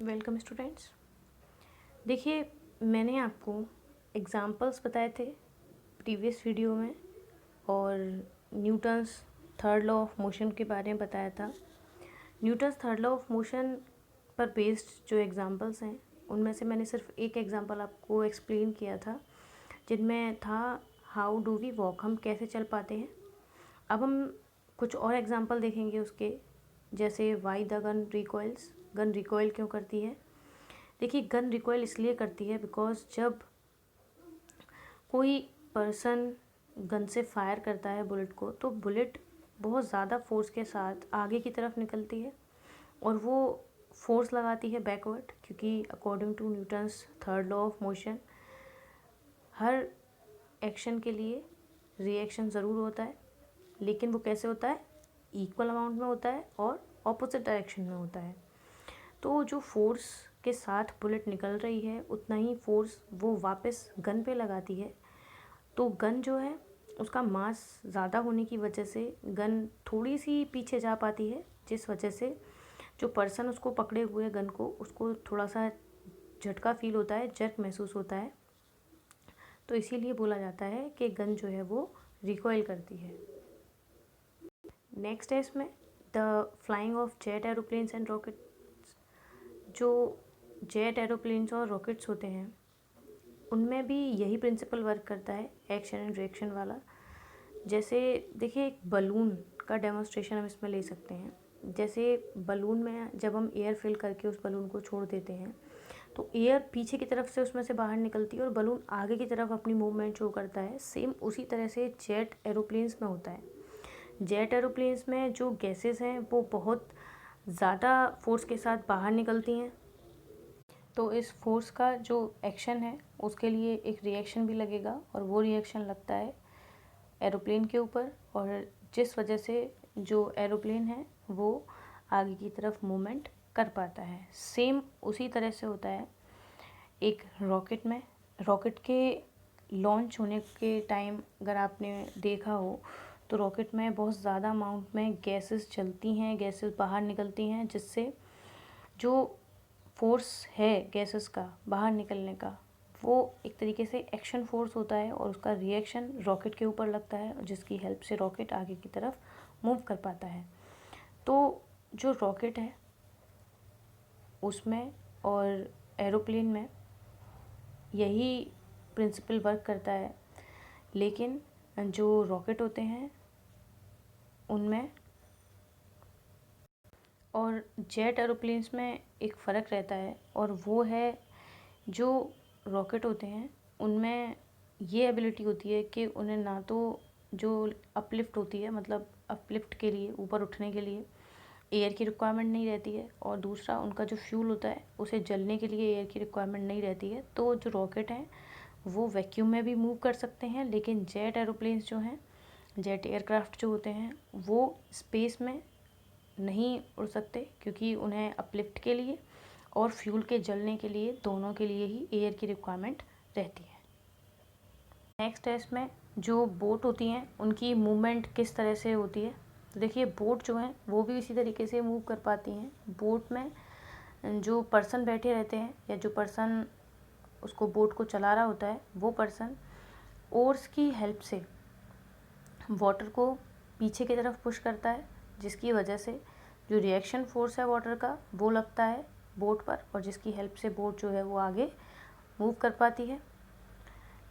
Welcome students. देखिए, मैंने आपको एग्जांपल्स बताए थे प्रीवियस वीडियो में और Newton's third law of motion के बारे में बताया था। Newton's third law of motion पर बेस्ड जो एग्जांपल्स हैं उनमें से मैंने सिर्फ एक एग्जांपल आपको एक्सप्लेन किया था, जिनमें था हाउ डू वी वॉक, हम कैसे चल पाते हैं। अब हम कुछ और एग्जांपल देखेंगे उसके, जैसे why the gun recoils, gun recoil क्यों करती है। देखिए, गन रिकॉइल इसलिए करती है बिकॉज जब कोई पर्सन गन से फायर करता है बुलेट को, तो बुलेट बहुत ज़्यादा फोर्स के साथ आगे की तरफ निकलती है और वो फोर्स लगाती है बैकवर्ड, क्योंकि according to Newton's third law of motion हर एक्शन के लिए रिएक्शन ज़रूर होता है, लेकिन वो कैसे होता है, इक्वल अमाउंट में होता है और ऑपोजिट डायरेक्शन में होता है। तो जो फोर्स के साथ बुलेट निकल रही है उतना ही फोर्स वो वापस गन पे लगाती है। तो गन जो है उसका मास ज़्यादा होने की वजह से गन थोड़ी सी पीछे जा पाती है, जिस वजह से जो पर्सन उसको पकड़े हुए गन को, उसको थोड़ा सा झटका फील होता है, जर्क महसूस होता है। तो इसीलिए बोला जाता है कि गन जो है वो रिकॉइल करती है। नेक्स्ट है इसमें the flying of jet aeroplanes and rocket. जो जेट एरोप्लेन्स और रॉकेट्स होते हैं उनमें भी यही प्रिंसिपल वर्क करता है, एक्शन एंड रिएक्शन वाला। जैसे देखिए, एक बलून का डेमोन्स्ट्रेशन हम इसमें ले सकते हैं। जैसे बलून में जब हम एयर फिल करके उस बलून को छोड़ देते हैं तो एयर पीछे की तरफ से उसमें से बाहर निकलती है और बलून आगे की तरफ अपनी मूवमेंट शो करता है। सेम उसी तरह से जेट एरोप्लेन्स में होता है। जेट एरोप्लेन्स में जो गैसेस हैं वो बहुत ज़्यादा फोर्स के साथ बाहर निकलती हैं, तो इस फोर्स का जो एक्शन है उसके लिए एक रिएक्शन भी लगेगा और वो रिएक्शन लगता है एरोप्लेन के ऊपर, और जिस वजह से जो एरोप्लेन है वो आगे की तरफ मूवमेंट कर पाता है। सेम उसी तरह से होता है एक रॉकेट में। रॉकेट के लॉन्च होने के टाइम अगर आपने देखा हो तो रॉकेट में बहुत ज़्यादा अमाउंट में गैसेस चलती हैं, गैसेस बाहर निकलती हैं, जिससे जो फोर्स है गैसेस का बाहर निकलने का, वो एक तरीके से एक्शन फोर्स होता है और उसका रिएक्शन रॉकेट के ऊपर लगता है, जिसकी हेल्प से रॉकेट आगे की तरफ मूव कर पाता है। तो जो रॉकेट है उसमें और एरोप्लेन में यही प्रिंसिपल वर्क करता है, लेकिन जो रॉकेट होते हैं उनमें और जेट एरोप्लेन्स में एक फ़र्क रहता है, और वो है जो रॉकेट होते हैं उनमें ये एबिलिटी होती है कि उन्हें ना तो जो अपलिफ्ट होती है, मतलब अपलिफ्ट के लिए, ऊपर उठने के लिए एयर की रिक्वायरमेंट नहीं रहती है, और दूसरा उनका जो फ्यूल होता है उसे जलने के लिए एयर की रिक्वायरमेंट नहीं रहती है। तो जो रॉकेट हैं वो वैक्यूम में भी मूव कर सकते हैं, लेकिन जेट एरोप्लेन्स जो हैं, जेट एयरक्राफ्ट जो होते हैं, वो स्पेस में नहीं उड़ सकते, क्योंकि उन्हें अपलिफ्ट के लिए और फ्यूल के जलने के लिए, दोनों के लिए ही एयर की रिक्वायरमेंट रहती है। नेक्स्ट है इसमें जो बोट होती हैं उनकी मूवमेंट किस तरह से होती है। तो देखिए, बोट जो हैं वो भी इसी तरीके से मूव कर पाती हैं। बोट में जो पर्सन बैठे रहते हैं या जो पर्सन उसको बोट को चला रहा होता है, वो पर्सन ओर्स की हेल्प से वाटर को पीछे की तरफ पुश करता है, जिसकी वजह से जो रिएक्शन फोर्स है वाटर का वो लगता है बोट पर, और जिसकी हेल्प से बोट जो है वो आगे मूव कर पाती है।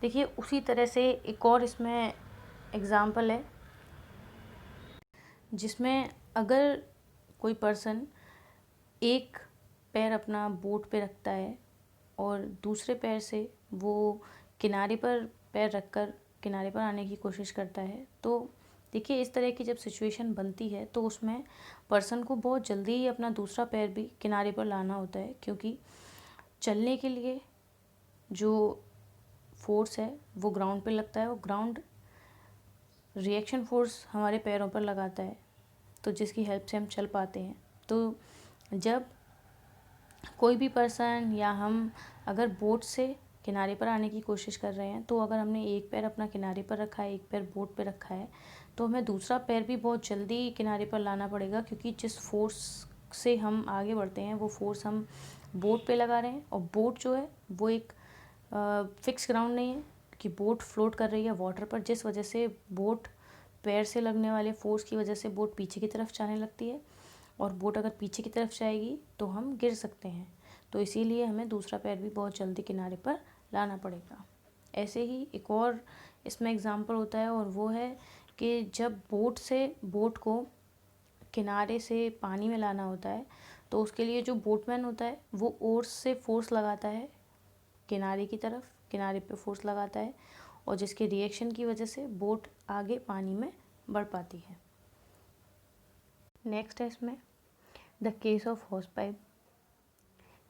देखिए, उसी तरह से एक और इसमें एग्ज़ाम्पल है जिसमें अगर कोई पर्सन एक पैर अपना बोट पे रखता है और दूसरे पैर से वो किनारे पर पैर रखकर किनारे पर आने की कोशिश करता है, तो देखिए इस तरह की जब सिचुएशन बनती है तो उसमें पर्सन को बहुत जल्दी ही अपना दूसरा पैर भी किनारे पर लाना होता है, क्योंकि चलने के लिए जो फोर्स है वो ग्राउंड पे लगता है और ग्राउंड रिएक्शन फोर्स हमारे पैरों पर लगाता है, तो जिसकी हेल्प से हम चल पाते हैं। तो जब कोई भी पर्सन या हम अगर बोट से किनारे पर आने की कोशिश कर रहे हैं, तो अगर हमने एक पैर अपना किनारे पर रखा है, एक पैर बोट पे रखा है, तो हमें दूसरा पैर भी बहुत जल्दी किनारे पर लाना पड़ेगा, क्योंकि जिस फोर्स से हम आगे बढ़ते हैं वो फोर्स हम बोट पे लगा रहे हैं, और बोट जो है वो एक फिक्स ग्राउंड नहीं है कि बोट फ्लोट कर रही है वाटर पर, जिस वजह से बोट पैर से लगने वाले फोर्स की वजह से बोट पीछे की तरफ जाने लगती है, और बोट अगर पीछे की तरफ जाएगी तो हम गिर सकते हैं। तो इसीलिए हमें दूसरा पैर भी बहुत जल्दी किनारे पर लाना पड़ेगा। ऐसे ही एक और इसमें एग्जांपल होता है, और वो है कि जब बोट को किनारे से पानी में लाना होता है, तो उसके लिए जो बोटमैन होता है वो ओर्स से फोर्स लगाता है किनारे की तरफ, किनारे पे फोर्स लगाता है, और जिसके रिएक्शन की वजह से बोट आगे पानी में बढ़ पाती है। नेक्स्ट है इसमें the case of hose pipe.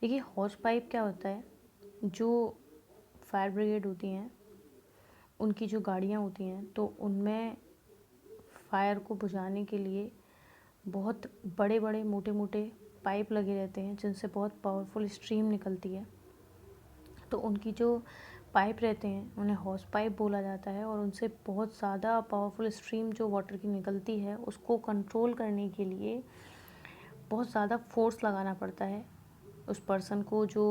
देखिए हॉर्स पाइप क्या होता है, जो फायर ब्रिगेड होती हैं उनकी जो गाड़ियाँ होती हैं, तो उनमें फायर को बुझाने के लिए बहुत बड़े बड़े मोटे मोटे पाइप लगे रहते हैं, जिनसे बहुत पावरफुल स्ट्रीम निकलती है। तो उनकी जो पाइप रहते हैं उन्हें हॉर्स पाइप बोला जाता है, और उनसे बहुत ज़्यादा पावरफुल स्ट्रीम जो वाटर की निकलती है उसको कंट्रोल करने के लिए बहुत ज़्यादा फोर्स लगाना पड़ता है उस पर्सन को जो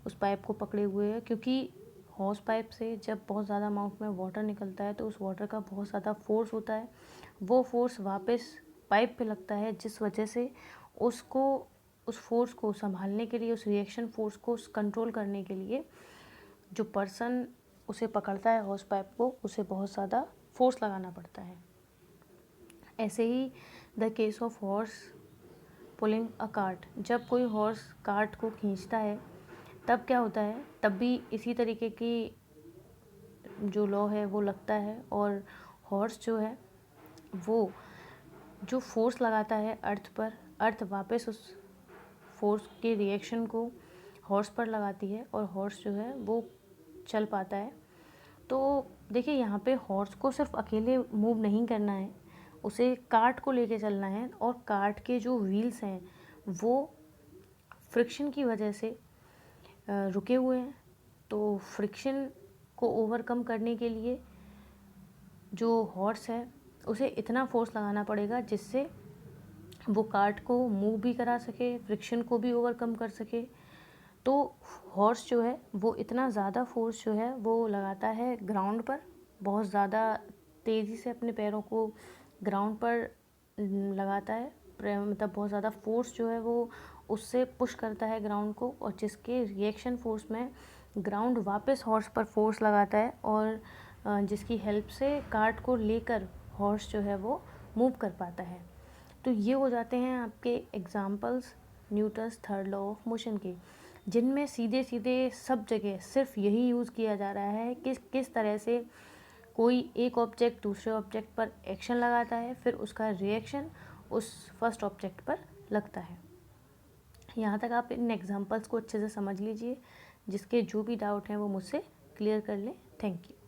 उस पाइप को पकड़े हुए है, क्योंकि हॉर्स पाइप से जब बहुत ज़्यादा अमाउंट में वाटर निकलता है तो उस वाटर का बहुत ज़्यादा फोर्स होता है, वो फोर्स वापस पाइप पे लगता है, जिस वजह से उसको उस फोर्स को संभालने के लिए, उस रिएक्शन फोर्स को कंट्रोल करने के लिए जो पर्सन उसे पकड़ता है हॉर्स पाइप को, उसे बहुत ज़्यादा फोर्स लगाना पड़ता है। ऐसे ही the case of horse pulling a cart, जब कोई हॉर्स कार्ट को खींचता है तब क्या होता है, तब भी इसी तरीके की जो लॉ है वो लगता है, और हॉर्स जो है वो जो फोर्स लगाता है अर्थ पर, अर्थ वापस उस फोर्स के रिएक्शन को हॉर्स पर लगाती है, और हॉर्स जो है वो चल पाता है। तो देखिए यहाँ पे हॉर्स को सिर्फ अकेले मूव नहीं करना है, उसे कार्ट को लेके चलना है, और कार्ट के जो व्हील्स हैं वो फ्रिक्शन की वजह से रुके हुए हैं। तो फ्रिक्शन को ओवरकम करने के लिए जो हॉर्स है उसे इतना फोर्स लगाना पड़ेगा जिससे वो कार्ट को मूव भी करा सके, फ्रिक्शन को भी ओवरकम कर सके। तो हॉर्स जो है वो इतना ज़्यादा फोर्स जो है वो लगाता है ग्राउंड पर, बहुत ज़्यादा तेज़ी से अपने पैरों को ग्राउंड पर लगाता है, मतलब बहुत ज़्यादा फोर्स जो है वो उससे पुश करता है ग्राउंड को, और जिसके रिएक्शन फोर्स में ग्राउंड वापस हॉर्स पर फोर्स लगाता है, और जिसकी हेल्प से कार्ट को लेकर हॉर्स जो है वो मूव कर पाता है। तो ये हो जाते हैं आपके examples Newton's third law of motion के, जिनमें सीधे सीधे सब जगह सिर्फ यही यूज़ किया जा रहा है कि किस तरह से कोई एक ऑब्जेक्ट दूसरे ऑब्जेक्ट पर एक्शन लगाता है, फिर उसका रिएक्शन उस फर्स्ट ऑब्जेक्ट पर लगता है। यहाँ तक आप इन एग्जाम्पल्स को अच्छे से समझ लीजिए, जिसके जो भी डाउट हैं वो मुझसे क्लियर कर लें। Thank you.